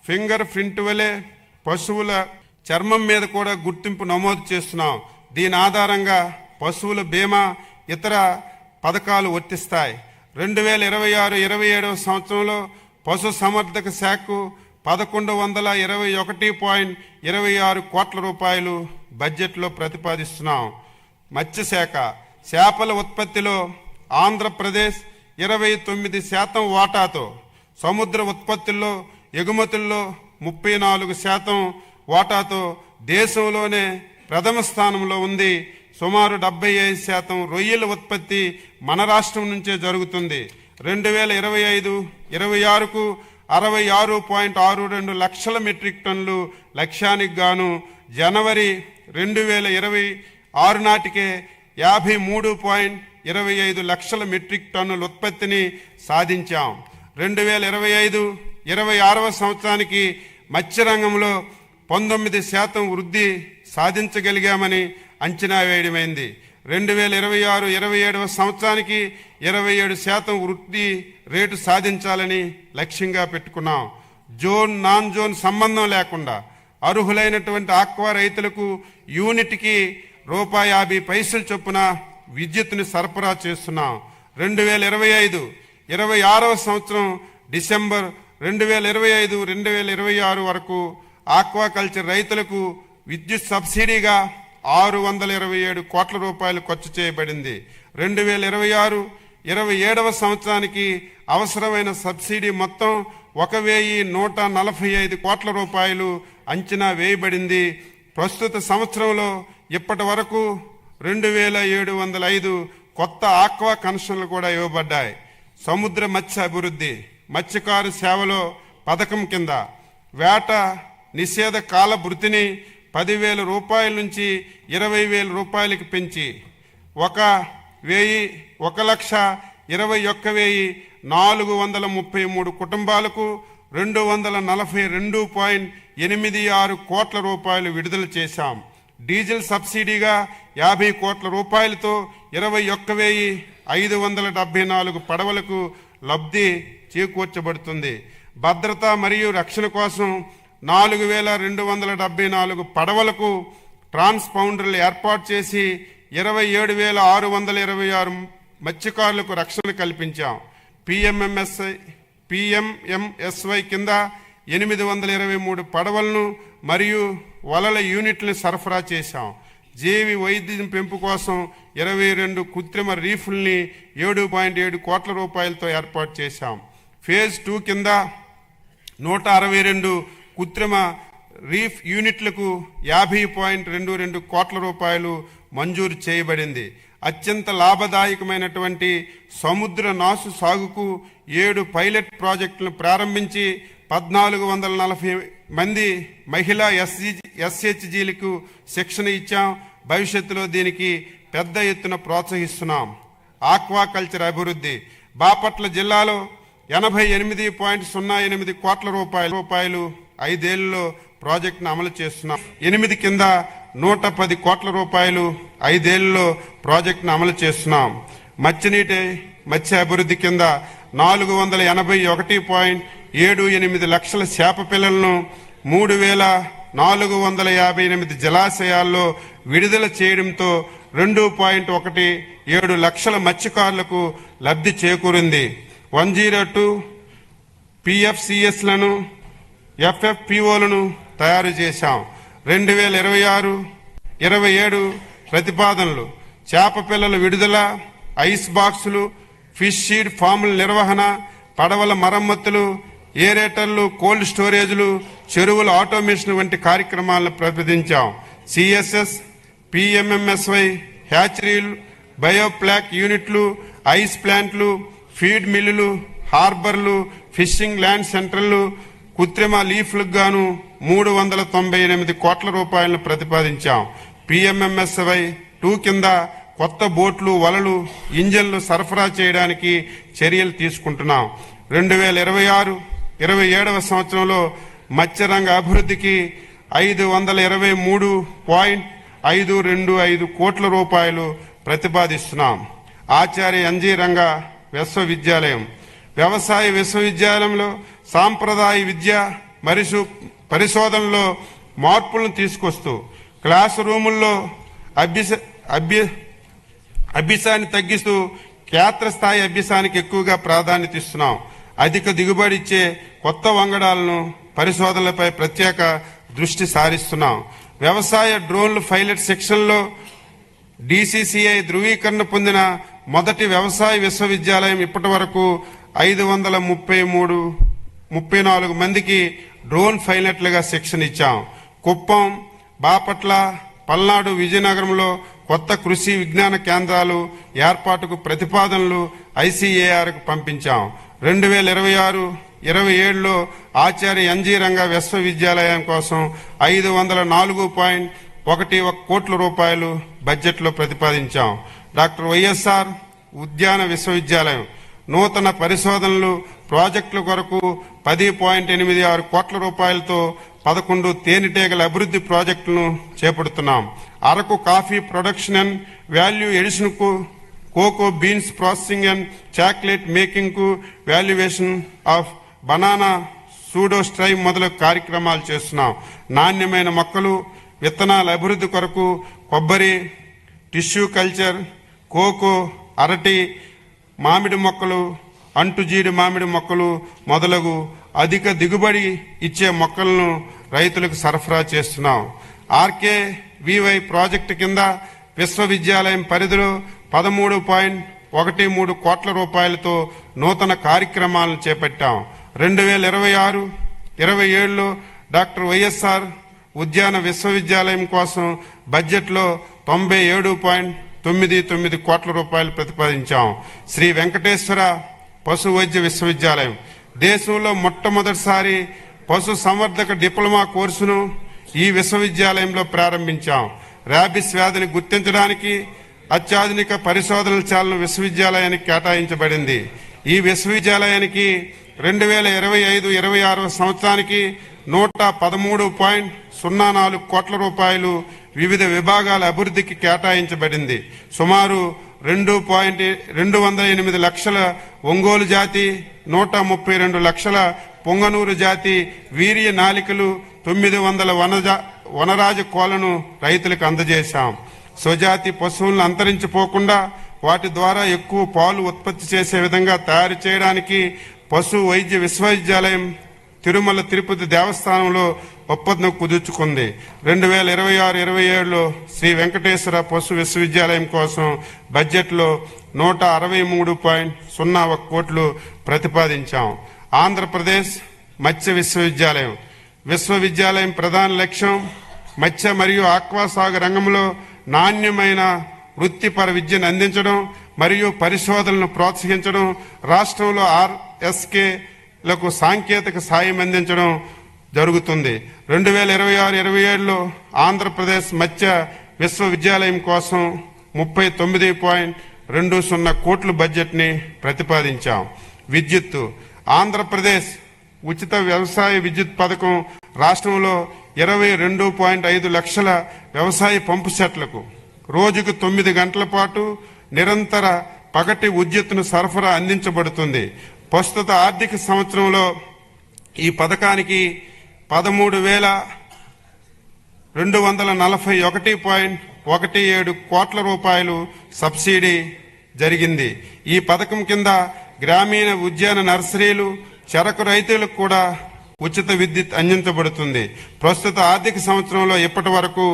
Finger print వలె పశువుల చర్మం మీద కూడా గుర్తింపు నమోదు చేస్తున్నాం. దీని ఆధారంగా పశువుల బీమా ఇతర పథకాలు వర్తిస్తాయి. 2026-27 సంవత్సరంలో పశు సంవర్ధక శాఖకు 1121.26 కోట్ల రూపాయలు బడ్జెట్లో ప్రతిపాదిస్తున్నాం. మత్స్యశాఖ చేపల ఉత్పత్తిలో ఆంధ్రప్రదేశ్ 29% వాటాతో, సముద్ర ఉత్పత్తుల్లో ఎగుమతుల్లో 34% వాటాతో దేశంలోనే ప్రథమ స్థానంలో ఉంది. సుమారు 75% రొయ్యల ఉత్పత్తి మన రాష్ట్రం నుంచే జరుగుతుంది. 2025-26కు 66.62 లక్షల మెట్రిక్ టన్నులు లక్ష్యానికి గాను జనవరి 2026 నాటికే 53.25 లక్షల మెట్రిక్ టన్నుల ఉత్పత్తిని సాధించాం. 2025-26 సంవత్సరానికి మత్స్యరంగంలో 19% వృద్ధి సాధించగలిగామని అంచనా వేయడమైంది. 2026-27 సంవత్సరానికి 27% వృద్ధి రేటు సాధించాలని లక్ష్యంగా పెట్టుకున్నాం. జోన్ నాన్ జోన్ సంబంధం లేకుండా అర్హులైనటువంటి ఆక్వా రైతులకు యూనిట్కి ₹50 చొప్పున విద్యుత్తుని సరఫరా చేస్తున్నాం. 2025-26 సంవత్సరం డిసెంబర్ 2025-2026 వరకు ఆక్వాకల్చర్ రైతులకు విద్యుత్ సబ్సిడీగా 627 కోట్ల రూపాయలు ఖర్చు చేయబడింది. 2026-27 సంవత్సరానికి అవసరమైన సబ్సిడీ మొత్తం 1145 కోట్ల రూపాయలు అంచనా వేయబడింది. ప్రస్తుత సంవత్సరంలో ఇప్పటి వరకు 2705 కొత్త ఆక్వా కనెక్షన్లు కూడా ఇవ్వబడ్డాయి. సముద్ర మత్స్య అభివృద్ధి మత్స్యకారు సేవలో పథకం కింద వేట నిషేధ కాల భృతిని 10,000 రూపాయల నుంచి 20,000 రూపాయలకి పెంచి 1,21,433 కుటుంబాలకు 242.86 కోట్ల రూపాయలు విడుదల చేశాం. డీజిల్ సబ్సిడీగా 50 కోట్ల రూపాయలతో 21,574 పడవలకు లబ్ధి చేకూర్చబడుతుంది. భద్రత మరియు రక్షణ కోసం 4,274 పడవలకు ట్రాన్స్పౌండర్లు ఏర్పాటు చేసి 27,626 మత్స్యకారులకు రక్షణ కల్పించాం. పిఎంఎంఎస్వై కింద 823 పడవలను మరియు వలల యూనిట్లను సరఫరా చేశాం. జీవి వైద్యం పెంపు కోసం 22 కృత్రిమ రీఫుల్ని 7.7 కోట్ల రూపాయలతో ఏర్పాటు చేశాం. ఫేజ్ 2 కింద 162 కృత్రిమ రీఫ్ యూనిట్లకు 50.22 కోట్ల రూపాయలు మంజూరు చేయబడింది. అత్యంత లాభదాయకమైనటువంటి సముద్ర నాసు సాగుకు 7 పైలట్ ప్రాజెక్టులను ప్రారంభించి 1,440 మంది మహిళా ఎస్హెచ్జీలకు శిక్షణ ఇచ్చాం. భవిష్యత్తులో దీనికి పెద్ద ఎత్తున ప్రోత్సహిస్తున్నాం. ఆక్వాకల్చర్ అభివృద్ధి బాపట్ల జిల్లాలో 88.08 కోట్ల రూపాయలు 5 ఏళ్లలో ప్రాజెక్టును అమలు చేస్తున్నాం. 8 కింద 110 కోట్ల రూపాయలు 5 ఏళ్లలో ప్రాజెక్టును అమలు చేస్తున్నాం. మత్స్య అభివృద్ధి కింద 481.78 లక్షల చేప పిల్లలను 3,458 జలాశయాల్లో విడుదల చేయడంతో 2.17 లక్షల మత్స్యకారులకు లబ్ధి చేకూరింది. 102 పిఎఫ్సిఎస్లను ఎఫ్ఎఫ్పిఓలను తయారు చేశాం. 2026-27 ప్రతిపాదనలు చేప పిల్లల విడుదల, ఐస్ బాక్సులు, ఫిష్ సీడ్ ఫాముల నిర్వహణ, పడవల మరమ్మతులు, ఏరేటర్లు, కోల్డ్ స్టోరేజ్లు, చెరువుల ఆటోమేషన్ వంటి కార్యక్రమాలను ప్రతిపాదించాం. సిఎస్ఎస్, పిఎంఎంఎస్వై, హ్యాచరీలు, బయోప్లాక్ యూనిట్లు, ఐస్ ప్లాంట్లు, ఫీడ్ మిల్లులు, హార్బర్లు, ఫిషింగ్ ల్యాండ్ సెంటర్లు, కృత్రిమ లీఫ్లకు గాను 398 కోట్ల రూపాయలను ప్రతిపాదించాం. పిఎంఎంఎస్వై 2 కింద కొత్త బోట్లు, వలలు, ఇంజన్లు సరఫరా చేయడానికి చర్యలు తీసుకుంటున్నాం. 2026-27 సంవత్సరంలో మత్స్యరంగ అభివృద్ధికి 523.525 కోట్ల రూపాయలు ప్రతిపాదిస్తున్నాం. ఆచార్య ఎన్జీ రంగ విశ్వవిద్యాలయం వ్యవసాయ విశ్వవిద్యాలయంలో సాంప్రదాయ విద్య, మరియు పరిశోధనలో మార్పులను తీసుకొస్తూ క్లాస్ రూముల్లో అభ్యాసాన్ని తగ్గిస్తూ క్షేత్రస్థాయి అభ్యాసానికి ఎక్కువగా ప్రాధాన్యత ఇస్తున్నాం. అధిక దిగుబడి ఇచ్చే కొత్త వంగడాలను పరిశోధనలపై ప్రత్యేక దృష్టి సారిస్తున్నాం. వ్యవసాయ డ్రోన్లు పైలట్ సెక్షన్లో DCCI ధృవీకరణ పొందిన మొదటి వ్యవసాయ విశ్వవిద్యాలయం. ఇప్పటి వరకు 534 మందికి డ్రోన్ పైలట్లుగా శిక్షణ ఇచ్చాం. కుప్పం, బాపట్ల, పల్నాడు, విజయనగరంలో కొత్త కృషి విజ్ఞాన కేంద్రాలు ఏర్పాటుకు ప్రతిపాదనలు ICARకు పంపించాం. 2026-27లో ఆచార్య NG రంగా విశ్వవిద్యాలయం కోసం 504.11 కోట్ల రూపాయలు బడ్జెట్లో ప్రతిపాదించాం. డాక్టర్ వైఎస్ఆర్ ఉద్యాన విశ్వవిద్యాలయం నూతన పరిశోధనలు ప్రాజెక్టుల కొరకు 10.86 కోట్ల రూపాయలతో 11 తేనెటీగల అభివృద్ధి ప్రాజెక్టులను చేపడుతున్నాం. Araku coffee production and value addition కు, cocoa beans processing and chocolate making కు, వాల్యుయేషన్ ఆఫ్ బనానా సూడో స్ట్రై మొదలగు కార్యక్రమాలు చేస్తున్నాం. నాణ్యమైన మొక్కలు విత్తనాల అభివృద్ధి కొరకు కొబ్బరి, టిష్యూ కల్చర్, కోకో, అరటి, మామిడి మొక్కలు, అంటుజీడి మామిడి మొక్కలు మొదలగు అధిక దిగుబడి ఇచ్చే మొక్కలను రైతులకు సరఫరా చేస్తున్నాం. RKVY ప్రాజెక్టు కింద విశ్వవిద్యాలయం పరిధిలో 13.13 కోట్ల రూపాయలతో నూతన కార్యక్రమాలను చేపట్టాం. 2026-27లో డాక్టర్ వైఎస్ఆర్ ఉద్యాన విశ్వవిద్యాలయం కోసం బడ్జెట్లో 97.99 కోట్ల రూపాయలు ప్రతిపాదించాం. శ్రీ వెంకటేశ్వర పశు వైద్య విశ్వవిద్యాలయం దేశంలో మొట్టమొదటిసారి పశు సంవర్ధక డిప్లొమా కోర్సును ఈ విశ్వవిద్యాలయంలో ప్రారంభించాం. ర్యాబిస్ వ్యాధిని గుర్తించడానికి అత్యాధునిక పరిశోధనల శాలను విశ్వవిద్యాలయానికి కేటాయించబడింది. ఈ విశ్వవిద్యాలయానికి 2025-26 సంవత్సరానికి 113.04 కోట్ల రూపాయలు వివిధ విభాగాల అభివృద్ధికి కేటాయించబడింది. సుమారు 208 లక్షల ఒంగోలు జాతి, 132 లక్షల పొంగనూరు జాతి వీర్య నాలికలు, 900 వనరాజ కోళ్లను రైతులకు అందజేశాం. స్వజాతి పశువులను అంతరించిపోకుండా వాటి ద్వారా ఎక్కువ పాలు ఉత్పత్తి చేసే విధంగా తయారు చేయడానికి పశు వైద్య విశ్వవిద్యాలయం తిరుమల తిరుపతి దేవస్థానంలో ఒప్పందం కుదుర్చుకుంది. 2026-27లో శ్రీ వెంకటేశ్వర పశు విశ్వవిద్యాలయం కోసం బడ్జెట్లో 163.01 కోట్లు ప్రతిపాదించాం. ఆంధ్రప్రదేశ్ మత్స్య విశ్వవిద్యాలయం ప్రధాన లక్ష్యం మత్స్య మరియు ఆక్వా సాగు రంగంలో నాణ్యమైన వృత్తిపర విద్యను అందించడం మరియు పరిశోధనలను ప్రోత్సహించడం, రాష్ట్రంలో RSKలకు సాంకేతిక సాయం అందించడం జరుగుతుంది. 2026-27లో ఆంధ్రప్రదేశ్ మత్స్య విశ్వవిద్యాలయం కోసం 39.20 కోట్ల బడ్జెట్ని ప్రతిపాదించాం. విద్యుత్తు ఆంధ్రప్రదేశ్ ఉచిత వ్యవసాయ విద్యుత్ పథకం రాష్ట్రంలో 22.5 లక్షల వ్యవసాయ పంపు సెట్లకు రోజుకు 9 గంటల పాటు నిరంతర పగటి విద్యుత్తును సరఫరా అందించబడుతుంది. ప్రస్తుత ఆర్థిక సంవత్సరంలో ఈ పథకానికి 13,241.17 కోట్ల రూపాయలు సబ్సిడీ జరిగింది. ఈ పథకం కింద గ్రామీణ ఉద్యాన నర్సరీలు, చెరకు రైతులకు కూడా ఉచిత విద్యుత్ అందించబడుతుంది. ప్రస్తుత ఆర్థిక సంవత్సరంలో ఇప్పటి వరకు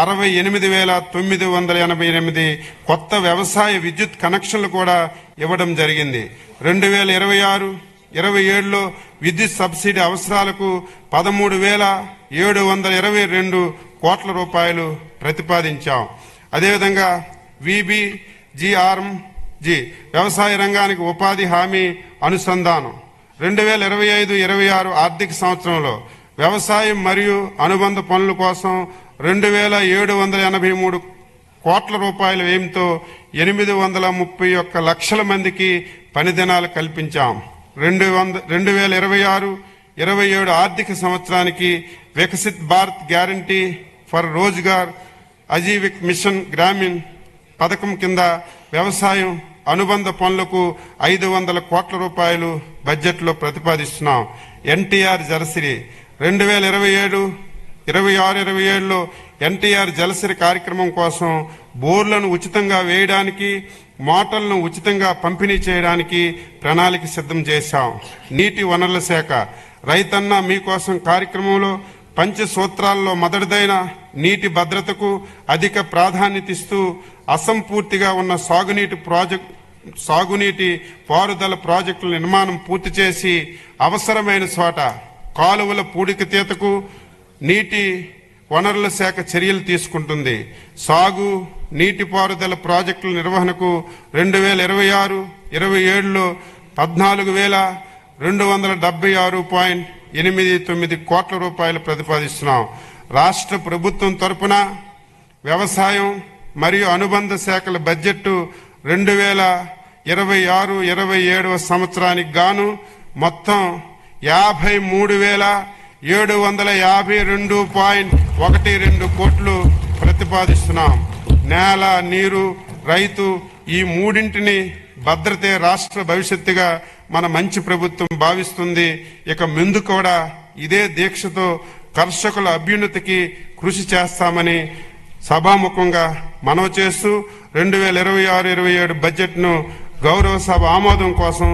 68,988 కొత్త వ్యవసాయ విద్యుత్ కనెక్షన్లు కూడా ఇవ్వడం జరిగింది. 2026-27లో విద్యుత్ సబ్సిడీ అవసరాలకు 13,722 కోట్ల రూపాయలు ప్రతిపాదించాం. అదేవిధంగా VBGRMG వ్యవసాయ రంగానికి ఉపాధి హామీ అనుసంధానం 2025-26 ఆర్థిక సంవత్సరంలో వ్యవసాయం మరియు అనుబంధ పనుల కోసం 2,783 కోట్ల రూపాయల వ్యయంతో 831 లక్షల మందికి పని దినాలు కల్పించాం. 2026-27 ఆర్థిక సంవత్సరానికి Viksit Bharat guarantee for Rozgar Ajeevika mission Grameen పథకం కింద వ్యవసాయం అనుబంధ పనులకు 500 కోట్ల రూపాయలు బడ్జెట్లో ప్రతిపాదిస్తున్నాం. NTR జర్సిరీ 2026-27లో ఎన్టీఆర్ జలసిరి కార్యక్రమం కోసం బోర్లను ఉచితంగా వేయడానికి, మోటార్లను ఉచితంగా పంపిణీ చేయడానికి ప్రణాళిక సిద్ధం చేశాం. నీటి వనరుల శాఖ రైతన్న మీకోసం కార్యక్రమంలో పంచసూత్రాల్లో మొదటిదైన నీటి భద్రతకు అధిక ప్రాధాన్యత ఇస్తూ అసంపూర్తిగా ఉన్న సాగునీటి పారుదల ప్రాజెక్టుల నిర్మాణం పూర్తి చేసి అవసరమైన చోట కాలువల పూడికతీతకు నీటి వనరుల శాఖ చర్యలు తీసుకుంటుంది. సాగు నీటిపారుదల ప్రాజెక్టుల నిర్వహణకు 2026-27లో 14,276.89 కోట్ల రూపాయలు ప్రతిపాదిస్తున్నాం. రాష్ట్ర ప్రభుత్వం తరపున వ్యవసాయం మరియు అనుబంధ శాఖల బడ్జెట్ 2026-27 సంవత్సరానికి గాను మొత్తం 53,752.12 కోట్లు ప్రతిపాదిస్తున్నాం. నేల, నీరు, రైతు ఈ మూడింటిని భద్రతే రాష్ట్ర భవిష్యత్తుగా మన మంచి ప్రభుత్వం భావిస్తుంది. ఇక ముందు కూడా ఇదే దీక్షతో కర్షకుల అభ్యున్నతికి కృషి చేస్తామని సభాముఖంగా మనవి చేస్తూ 2026-27 బడ్జెట్ను గౌరవ సభ ఆమోదం కోసం